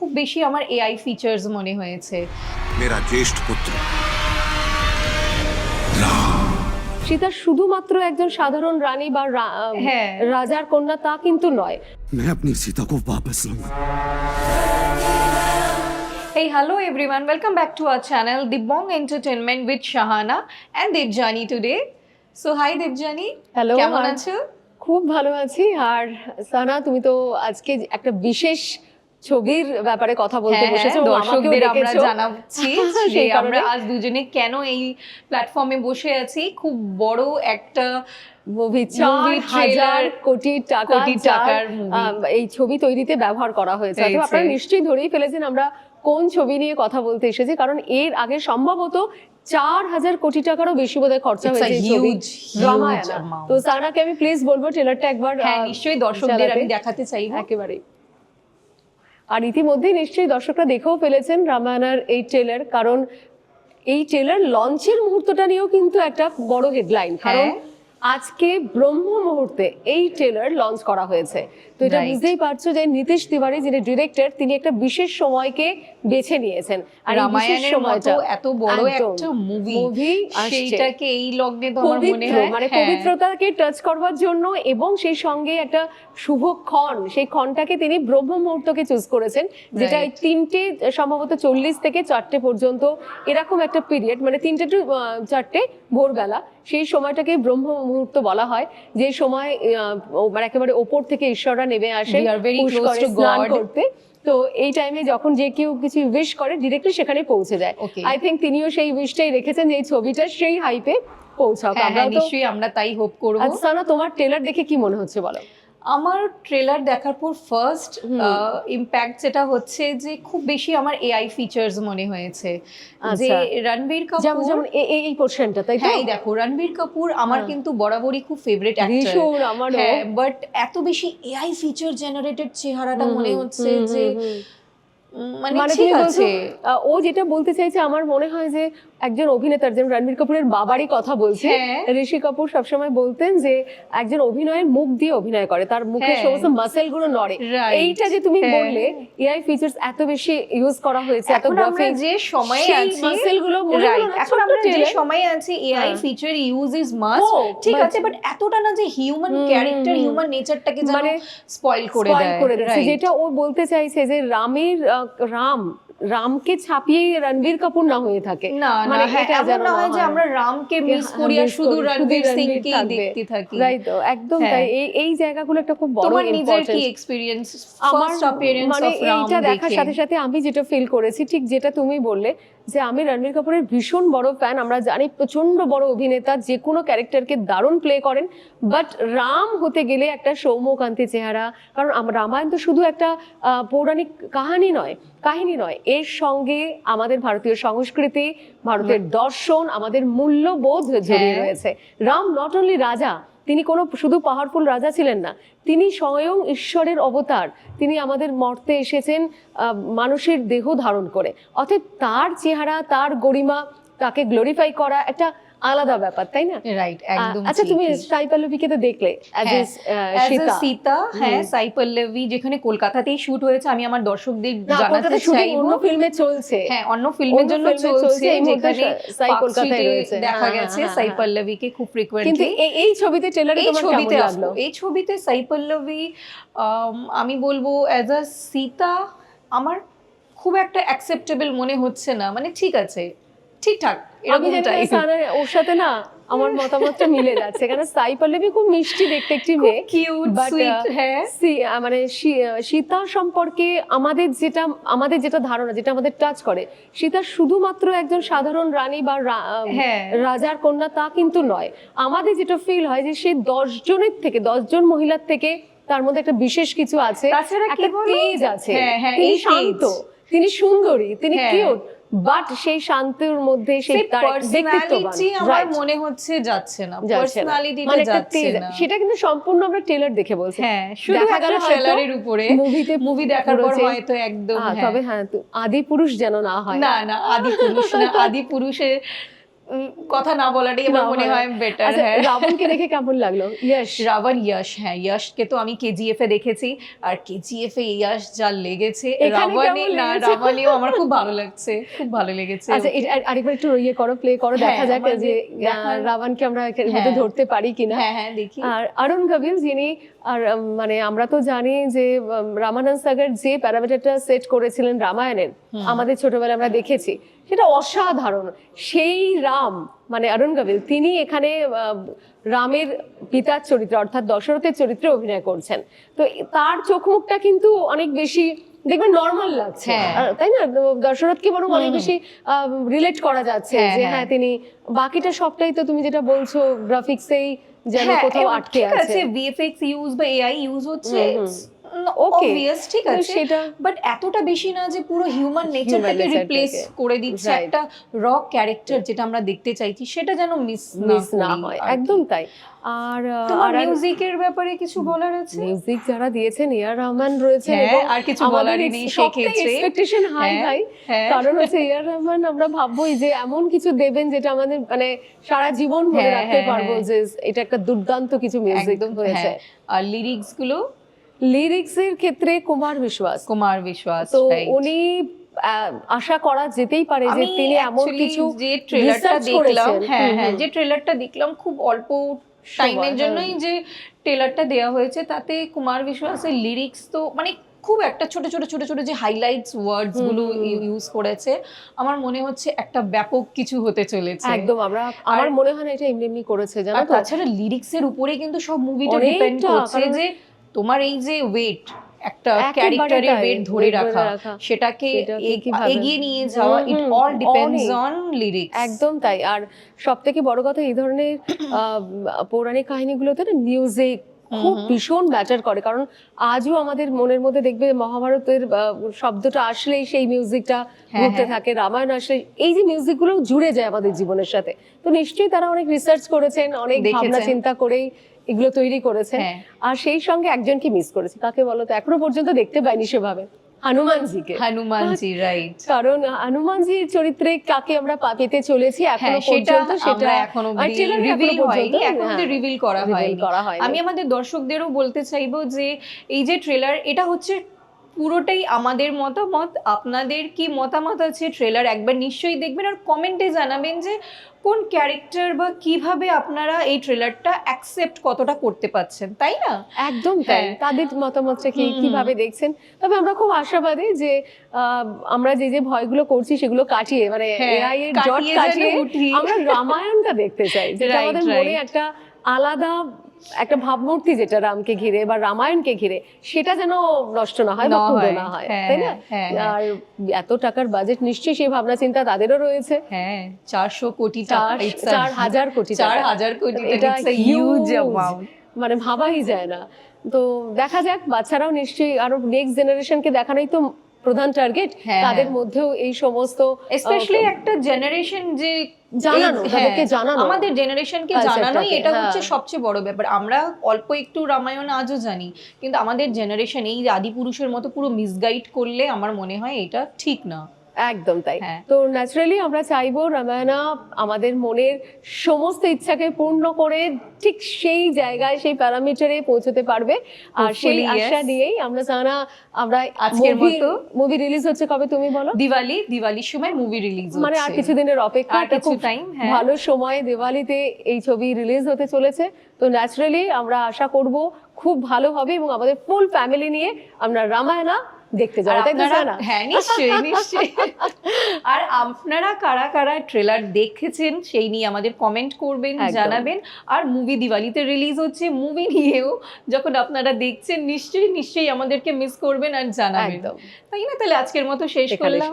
খুব বেশি আমার এআই ফিচার্স মনে হয়েছে। मेरा ज्येष्ठ पुत्र সীতা শুধুমাত্র একজন সাধারণ রানী বা হ্যাঁ। রাজার কন্যা তা কিন্তু নয়। मैं अपनी सीता को वापस लाऊंगा। Hey, hello everyone. Welcome back to our channel, Dibbong Entertainment with Shahana and Debjani today. So, hi Debjani. Hello, কেমন আর আছো? খুব ভালো আছি। আর সানা, তুমি তো আজকে একটা বিশেষ ছবির ব্যাপারে কথা বলতে বসেছো, দর্শকদের আমরা জানাচ্ছি যে সেই আমরা কারণে আজ দুজনে কেন এই প্ল্যাটফর্মে বসে আছি। খুব বড় একটা মুভি Movie 4,000 কোটি টাকার movie। এই ছবি তৈরিতে ব্যবহার করা হয়েছে। তো হয়েছে। আপনারা নিশ্চয়ই ধরেই ফেলেছেন আমরা কোন ছবি নিয়ে কথা বলতে এসেছি, কারণ এর আগে সম্ভবত 4,000 কোটি টাকারও বেশি বোধহয় খরচা It's a হয়েছে এই ছবি huge রামায়ণা। amount। তো সানাকে আমি প্লিজ বলবো ট্রেলারটা একবার হ্যাঁ নিশ্চয়ই দর্শকদের চালাতে। আমি দেখাতে চাইবো। একেবারেই। আর ইতিমধ্যেই নিশ্চয়ই দর্শকরা দেখেও ফেলেছেন রামায়ণার এই ট্রেলার, কারণ এই ট্রেলার লঞ্চের মুহূর্তটা নিয়েও কিন্তু একটা বড় হেডলাইন, কারণ আজকে ব্রহ্ম মুহূর্তে এই ট্রেলার লঞ্চ করা হয়েছে। তো এটা Right। বুঝতেই পারছো যে নীতিশ তিওয়ারি যিনি ডিরেক্টর, তিনি একটা বিশেষ সময়কে বেছে নিয়েছেন। আর এই বিশেষ রামায়ণের মতো সময়টা এত বড় একদম একটা মুভি আসছে। সেইটাকে এই লগ্নে তো আমার মনে পবিত্র, হয় মানে হ্যাঁ। পবিত্রতাকে টাচ করবার জন্য এবং সেই সঙ্গে একটা শুভ ক্ষণ, সেই ক্ষণটাকে তিনি ব্রহ্ম মুহূর্তকে চুজ করেছেন, যেটা এই 3টে সম্ভবত 40 থেকে 4টে পর্যন্ত এরকম একটা পিরিয়ড, মানে 3টে টু 4টে ভোরবেলা, সেই সময়টাকে ব্রহ্ম মুহূর্ত বলা হয়। যে সময় মানে একেবারে ওপর থেকে ঈশ্বররা নেমে আসে We are very close পুষ্করে to স্নান God। করতে। তো এই টাইমে যখন যে কেউ কিছু উইশ করে ডিরেক্টলি সেখানে পৌঁছে যায়। Okay। আই থিঙ্ক তিনিও সেই উইশটাই রেখেছেন যে এই ছবিটা সেই হাইপে পৌঁছাক। হ্যাঁ, আমরাও তো নিশ্চয়ই আমরা তাই হোপ করব। আচ্ছা না, তোমার ট্রেলার দেখে কি মনে হচ্ছে বলো? আমার ট্রেলার দেখার পর ফার্স্ট ইম্প্যাক্ট যেটা হচ্ছে যে খুব বেশি আমার এআই ফিচার্স মনে হয়েছে। যে আচ্ছা। রণবীর যেমন কাপুর, যেমন এই পোর্শনটা, তাই তো? হ্যাঁ এই দেখো রণবীর কাপুর আমার কিন্তু বরাবরই খুব ফেভারিট অ্যাক্টর। ভীষণ, আমারও। হ্যাঁ, বাট এত বেশি এআই ফিচার জেনারেটেড চেহারাটা মনে হচ্ছে যে মানে মানে ঠিক তুমি বলছো, আছে। ও যেটা বলতে চাইছে, আমার মনে হয় যে একজন অভিনেতার, যেমন রণবীর কাপুরের বাবারই কথা বলছে, হ্যাঁ। ঋষি কাপুর সবসময় বলতেন যে একজন অভিনয়ের মুখ দিয়ে অভিনয় করে, তার মুখের হ্যাঁ। সমস্ত মাসেল গুলো নড়ে। Right। এইটা যে তুমি হ্যাঁ। বললে এআই ফিচার্স এত বেশি ইউজ করা হয়েছে, এত এখন আমরা গ্রাফিক্স, যে সময়ে সেই আছি মাসেল গুলো মনে হলো না এখন ছোট্ট আমরা যে trailer? সময়ে আছি এআই হ্যাঁ। Feature use is must, Oh, ঠিক but- আছে, বাট এতটা না যে হিউম্যান ক্যারেক্টার হিউম্যান নেচারটাকে যেন মানে স্পয়েল করে spoil দেয়। করে দিচ্ছে। Right। যেটা ও বলতে চাইছে যে রামকে ছাপিয়ে রণবীর কাপুর না হয়ে থাকে, না মানে হ্যাঁ, এটা এমন যেন না না হয় যে হয়। আমরা রামকে মিস করি আর শুধু রণবীর সিংকেই থাকবে। দেখতে থাকি। তাই তো, একদম হ্যাঁ। তাই। এই জায়গাগুলো একটা খুব বড় তোমার নিজের কি ইম্পর্টেন্স। এক্সপেরিয়েন্স আমার ফার্স্ট অ্যাপিয়ারেন্স মানে অফ রাম এইটা দেখার দেখে? সাথে সাথে আমি যেটা ফিল করেছি, ঠিক যেটা তুমি বললে, যে আমি রণবীর কাপুরের ভীষণ বড় ফ্যান। আমরা জানি প্রচন্ড বড় অভিনেতা, যে কোনো ক্যারেক্টারকে দারুণ প্লে করেন, বাট রাম হতে গেলে একটা সৌম্যকান্তি চেহারা। কারণ রামায়ণ তো শুধু একটা পৌরাণিক কাহিনী নয়, এর সঙ্গে আমাদের ভারতীয় সংস্কৃতি, ভারতের দর্শন, আমাদের মূল্যবোধ জড়িয়ে রয়েছে। রাম নট অনলি রাজা, তিনি কোনো শুধু পাওয়ারফুল রাজা ছিলেন না, তিনি স্বয়ং ঈশ্বরের অবতার। তিনি আমাদের মর্তে এসেছেন মানুষের দেহ ধারণ করে। অতএব তার চেহারা, তার গরিমা, তাকে গ্লোরিফাই করা একটা আলাদা ব্যাপার, তাই না? রাইট, একদম। আচ্ছা, তুমি সাই পল্লবীকে তো দেখলে As a সীতা, হ্যাঁ সাই পল্লবী যেখানে কলকাতাতেই শুট হয়েছে, আমি আমার দর্শকদের জানাতে চাইবো অন্য ফিল্মে চলছে, হ্যাঁ অন্য ফিল্মের জন্য চলছে, এই মুহূর্তে যেখানে সাই পার্ক কলকাতায় স্ট্রিটে রয়েছে। দেখা হ্যাঁ, গেছে হ্যাঁ, সাই হ্যাঁ। পল্লবীকে খুব কিন্তু ফ্রিকোয়েন্টলি। এই ছবিতে ট্রেলারে এই তোমার কেমন ছবিতে লাগলো? এই ছবিতে সাই পল্লবী আমি বলবো অ্যাজ আ সীতা আমার খুব একটা অ্যাকসেপ্টেবল মনে হচ্ছে না। মানে ঠিক আছে, ঠিকঠাক আমি জানি না, সারা ওর সাথে না আমার মতামতটা মিলে যাচ্ছে, কারণ সাই পল্লবী খুব মিষ্টি দেখতে একটি মেয়ে, কিউট But, সুইট। হ্যাঁ মানে সীতা সম্পর্কে আমাদের যেটা ধারণা, যেটা আমাদের টাচ করে, সীতা শুধুমাত্র একজন সাধারণ রানী বা হ্যাঁ। রাজার কন্যা তা কিন্তু নয়। আমাদের যেটা ফিল হয় যে সে 10 জন মহিলার থেকে তার মধ্যে একটা বিশেষ কিছু আছে, তাছাড়া কি একটা বলো? তেজ আছে। হ্যাঁ, হ্যাঁ, তিনি এই শান্ত, তেজ। তিনি সুন্দরী, তিনি হ্যাঁ। কিউট, বাট সেই শান্তির মধ্যে সেই তার ব্যক্তিত্ববান। পার্সোনালিটি আমার Right. মনে হচ্ছে যাচ্ছে না, যাচ্ছে না। পার্সোনালিটিটা মানে একটা যাচ্ছে তেজ, না। সেটা কিন্তু সম্পূর্ণ আমরা ট্রেলার দেখে বলছি। হ্যাঁ, শুধু দেখা একটা গেল হয়তো ট্রেলারের উপরে মুভি দেখার পর পুরো হয়তো একদম তবে হ্যাঁ, আদি পুরুষ যেন না হয়। না আদি পুরুষ না, আদি পুরুষে কথা না বলাটাই আমার মনে হয় বেটার। আচ্ছা, হ্যাঁ, রাবণকে দেখে কেমন লাগলো? ইয়শ রাবণ, ইয়াশ, হ্যাঁ ইয়াশকে তো আমি কেজিএফ এ দেখেছি, আর কেজিএফ এ ইয়াশ যা লেগেছে, এখানে রাবণে কেমন না, লেগেছে? রাবণেও আমার খুব ভালো লাগছে, খুব ভালো লেগেছে। আচ্ছা, এটা আরেকবার একটু ইয়ে করো, প্লে করো, হ্যাঁ, দেখা যাক আমাদের যে দেখার- রাবণকে আমরা এর মধ্যে হ্যাঁ। ধরতে পারি কিনা। হ্যাঁ হ্যাঁ দেখি। আর অরুণ কবিল যিনি, আর মানে আমরা তো জানি যে রামানন্দ সাগর যে প্যারামিটারটা সেট করেছিলেন রামায়ণের, আমাদের ছোটবেলায় আমরা দেখেছি, সেটা অসাধারণ। সেই রাম মানে অরুণ কবিল, তিনি এখানে রামের পিতার চরিত্রে অর্থাৎ দশরথের চরিত্রে অভিনয় করছেন। তো তার চোখ মুখটা কিন্তু অনেক বেশি দেখবেন নর্মাল লাগছে, হ্যাঁ। তাই না? দশরথকে বরং অনেক বেশি রিলেট করা যাচ্ছে হ্যাঁ, যে হ্যাঁ। তিনি, বাকিটা সবটাই তো তুমি যেটা বলছো গ্রাফিক্সেই যেন হ্যাঁ, কোথাও এবং আটকে ঠিক আছে। ভিএফএক্স ইউজ বা এআই ইউজ হচ্ছে, Okay, obvious, ঠিক তো আছে, সেটা বাট এতটা বেশি না যে পুরো হিউম্যান নেচারটাকে nature রিপ্লেস টাকে। করে দিচ্ছে। Right. একটা র ক্যারেক্টার যেটা আমরা দেখতে চাইছি সেটা যেন মিস না হয়, একদম তাই। আর তোমার মিউজিকের ব্যাপারে কিছু বলার আছে? মিউজিক যারা দিয়েছেন, এআর রহমান রয়েছেন, হ্যাঁ, এবং আর কিছু আমাদের বলারই নেই সবথেকে সেক্ষেত্রে। expectation high হ্যাঁ, ভাই। হ্যাঁ। কারণ হচ্ছে এআর রহমান, আমরা ভাববোই যে এমন কিছু দেবেন যেটা আমাদের মানে সারা জীবন মনে হ্যাঁ, রাখতে হ্যাঁ, পারবো হ্যাঁ। যে এটা একটা দুর্দান্ত কিছু মিউজিক একদম, হয়েছে। হ্যাঁ। আর লিরিক্স গুলো লিরিক্সের ক্ষেত্রে কুমার বিশ্বাস, কুমার বিশ্বাস, তো right. উনি আশা করা যেতেই পারে যে আমি তিনি এমন actually কিছু যে ট্রেলারটা research দেখলাম, করেছেন। হ্যাঁ হ্যাঁ, যে ট্রেলারটা দেখলাম খুব অল্প টাইমের হ্যাঁ। জন্যই যে ট্রেলারটা দেওয়া হয়েছে, তাতে কুমার বিশ্বাসের লিরিক্স তো মানে খুব একটা ছোট ছোট ছোট ছোট যে হাইলাইটস ওয়ার্ডস গুলো ইউজ করেছে, আমার মনে হচ্ছে একটা ব্যাপক কিছু হতে চলেছে একদম। আমার মনে হয় না এটা এমনি এমনি করেছে, জানো আর তো। তাছাড়া লিরিক্সের উপরে কিন্তু সব মুভিটা অনেকটা, ডিপেন্ড করছে, কারণ- যে তোমার এই যে ওয়েট, একটা একেবারে ক্যারেক্টারের তাই, ওয়েট ধরে weight রাখা, সেটাকে কিভাবে এগিয়ে নিয়ে যাওয়া, it all depends on lyrics. একদম তাই। আর সব থেকে বড় কথা, এই ধরনের পৌরাণিক কাহিনীগুলোতে না মিউজিক খুব ভীষণ ম্যাটার করে। কারণ আজও আমাদের মনের মধ্যে দেখবে মহাভারতের শব্দটা আসলেই সেই মিউজিকটা ঘুরতে থাকে, রামায়ণ আসলে এই যে মিউজিকগুলো জুড়ে যায় আমাদের জীবনের সাথে। তো নিশ্চয়ই তারা অনেক রিসার্চ করেছেন, অনেক ভাবনা চিন্তা করেই এগুলো তৈরি করেছেন। আর সেই সঙ্গে একজনকে মিস করেছি, কাকে বলো তো? এখনো পর্যন্ত দেখতে পাইনি সেভাবে, হনুমানজিকে। হনুমানজি, রাইট। কারণ হনুমানজির চরিত্রে কাকে আমরা পেতে চলেছি এখনো পর্যন্ত, সেটা এখনো রিভিল হয়নি, এখন অবধি রিভিল করা হয়নি। আমি আমি আমাদের দর্শকদেরও বলতে চাইবো যে এই যে ট্রেলার, এটা হচ্ছে পুরোটাই আমাদের মতামত। আপনাদের কি মতামত আছে? ট্রেলার একবার নিশ্চয়ই দেখবেন, আর কমেন্টে জানাবেন যে কোন ক্যারেক্টার বা কিভাবে আপনারা এই ট্রেলারটা অ্যাকসেপ্ট কতটা করতে পারছেন, তাই না? একদম তাই। তাদের মতামতটা কিভাবে দেখছেন। তবে আমরা খুব আশাবাদী যে আমরা যে যে ভয়গুলো করছি সেগুলো কাটিয়ে, মানে এআই এর জট কাটিয়ে আমরা রামায়ণটা দেখতে চাই, যেটা আমাদের মনে একটা আলাদা একটা ভাবমূর্তি, যেটা রামকে ঘিরে বা রামায়ণকে ঘিরে, সেটা যেন নষ্ট না হয় বা ক্ষুণ্ণ না হয়, তাই না? আর এত টাকার বাজেট, নিশ্চয়ই সেই ভাবনা চিন্তা তাদেরও রয়েছে। হ্যাঁ, 400 কোটি টাকা, 4000 কোটি, 4000 কোটি, এটা হিউজ অ্যামাউন্ট, মানে ভাবাই যায় না। তো দেখা যাক, বাচ্চারাও নিশ্চয়ই, আরো নেক্সট জেনারেশনকে দেখানোই তো প্রধান টার্গেট। তাদের মধ্যেও এই সমস্ত স্পেশালি একটা জেনারেশন যে জানানো, তাদেরকে জানানো, আমাদের জেনারেশনকে জানানোই এটা হচ্ছে সবচেয়ে বড় ব্যাপার। আমরা অল্প একটু রামায়ণ আজও জানি, কিন্তু আমাদের জেনারেশন এই আদিপুরুষের মতো পুরো মিসগাইড করলে আমার মনে হয় এটা ঠিক না। একদম তাই। তো ন্যাচারালি আমরা চাইবো রামায়ণা আমাদের মনের সমস্ত ইচ্ছাকে পূর্ণ করে ঠিক সেই জায়গায়, সেই প্যারামিটারে পৌঁছতে পারবে। আর সেই আশা নিয়েই আমরা জানা, আমরা আজকের মতো মুভি রিলিজ হচ্ছে কবে তুমি বলো? দিওয়ালির সময় মুভি রিলিজ হচ্ছে, মানে আর কিছুদিনের অপেক্ষা, আর কিছু টাইম। ভালো সময়, দিওয়ালিতে এই ছবি রিলিজ হতে চলেছে। তো ন্যাচারালি আমরা আশা করব খুব ভালো হবে এবং আমাদের ফুল ফ্যামিলি নিয়ে আমরা রামায়ণা দেখতে যাবো, তাই না? হ্যাঁ, নিশ্চয়ই নিশ্চয়ই। আর আপনারা কারা কারা ট্রেলার দেখেছেন সেই নিয়ে আমাদের কমেন্ট করবেন, জানাবেন। আর মুভি দিওয়ালিতে রিলিজ হচ্ছে, মুভি নিয়েও যখন আপনারা দেখছেন নিশ্চয়ই আমাদেরকে মিস করবেন আর জানাবেন, তাই না? তাহলে আজকের মতো শেষ করলাম।